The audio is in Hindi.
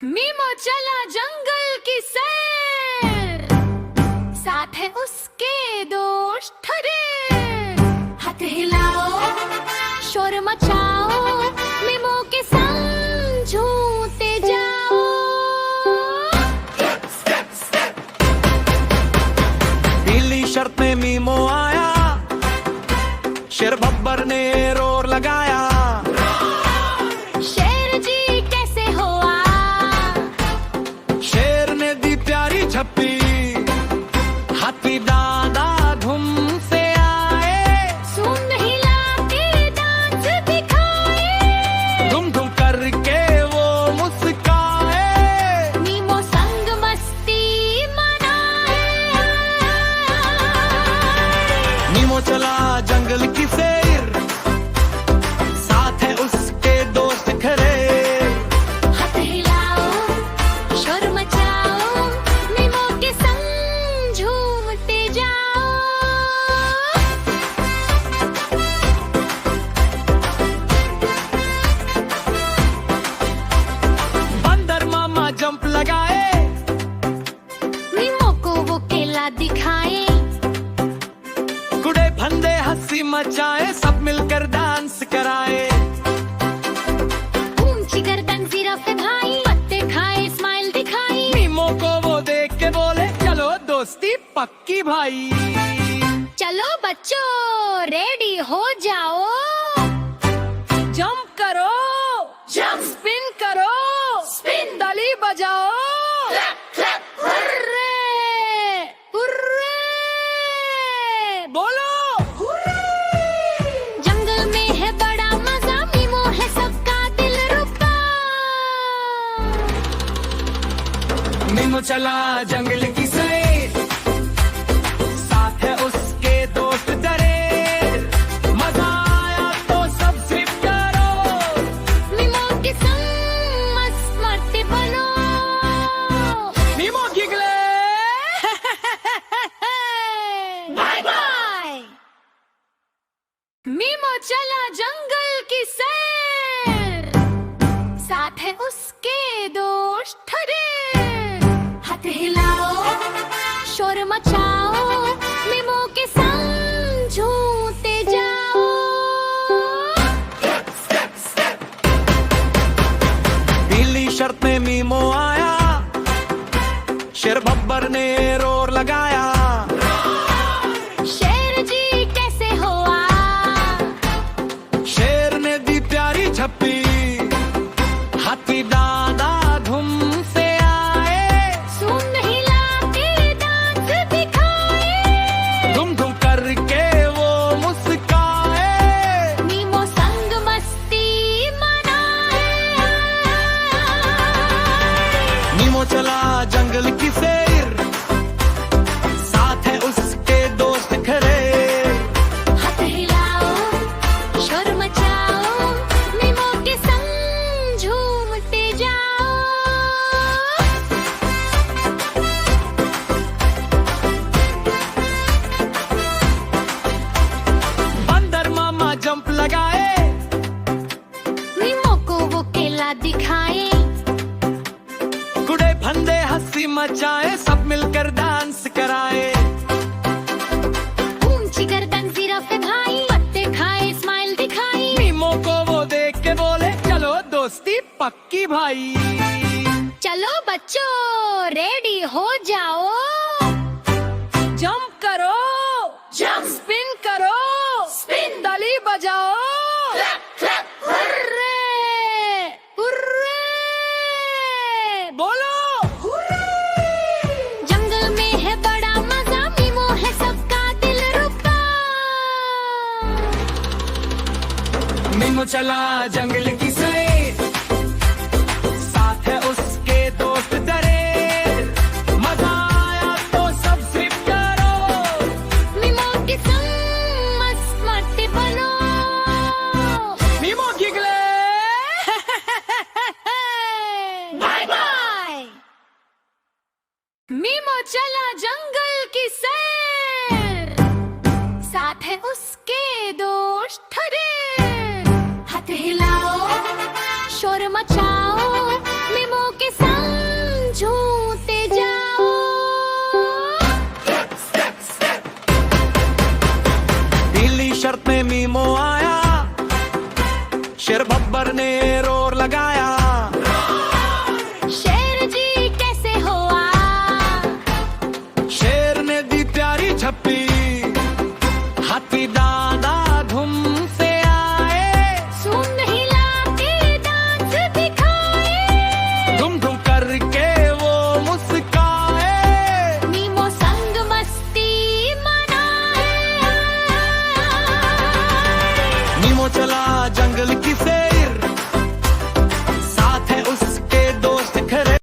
मीमो चला जंगल की सैर, साथ है उसके दोस्त ढेर। हाथ हिलाओ, शोर मचाओ, मीमो के संग झूमते जाओ। पीली शर्ट में मीमो आया, शेर बब्बर ने रोर लगाया। शेर जी कैसे हुआ, शेर ने दी प्यारी झप्पी, हाथी दादा धूम से आए। सुन हिला के डांस दिखाए, धूम धूम करके वो मुस्काए। मीमो संग मस्ती मनाए। मीमो चला जंगल की सैर, साथ है उसके दोस्त खरे। हाथ हिलाओ, शोर मचाओ, मीमो के संग झूमते जाओ। बंदर मामा जंप लगाए, मीमो को वो केला दिखाए। कुड़े फंदे हंसी मचाए, सब मिलकर डांस कराए। ऊंची गर्दन जिराफ भाई, पत्ते खाए स्माइल दिखाई। मीमो को वो देख के बोले, चलो दोस्ती पक्की भाई। चलो बच्चों रेडी हो जाओ, जंप करो, जंप स्पिन करो, स्पिन ताली बजाओ। हुर्रे हुर्रे बोलो जंगल में है बड़ा मजा, मीमो है सबका दिल रुबा। मीमो चला जंगल की सैर, साथ है उसके दोस्त दरेर। मजा आया तो सब सिप करो, मीमो के संग मस्त मस्ती बनो। Mimo giggle. Bye bye. Mimo चला जंगल की सैर, साथ है उसके दोस्त ढेर। हाथ हिलाओ, शोर मचाओ, मीमो के संग झूमते जाओ। पीली शर्ट में मीमो आया, शेर बब्बर ने रोर लगाया। शेर जी कैसे हुआ, शेर ने दी प्यारी झप्पी, हाथी दादा धूम से आए। सुन हिला के डांस दिखाए। धूम धूम करके वो मुस्काए। मीमो संग मस्ती मनाए। मीमो चला जंगल की सैर, साथ है उसके दोस्त खरे। हाथ हिलाओ, शोर मचाओ, मीमो के संग झूमते जाओ। बंदर मामा जंप लगाए, मीमो को वो केला दिखाए। कुड़े फंदे हंसी मचाए, सब मिलकर डांस कराए। ऊंची गर्दन जिराफ भाई, पत्ते खाए स्माइल दिखाई। मीमो को वो देख के बोले, चलो दोस्ती पक्की भाई। चलो बच्चों रेडी हो जाओ, जंप करो, जंप स्पिन करो, स्पिन ताली बजाओ। हुर्रे हुर्रे बोलो जंगल में है बड़ा मजा, मीमो है सबका दिल रुबा। मीमो चला जंगल की सैर, साथ है उसके दोस्त दरेर। मजा आया तो सब सिप करो, मीमो के संग मस्त मस्ती बनो। Mimo giggle. Bye bye. Mimo चला जंगल की सैर, साथ है उसके दोस्त ढेर। हाथ हिलाओ, शोर मचाओ, मीमो के साथ शेर बब्बर ने रोर लगाया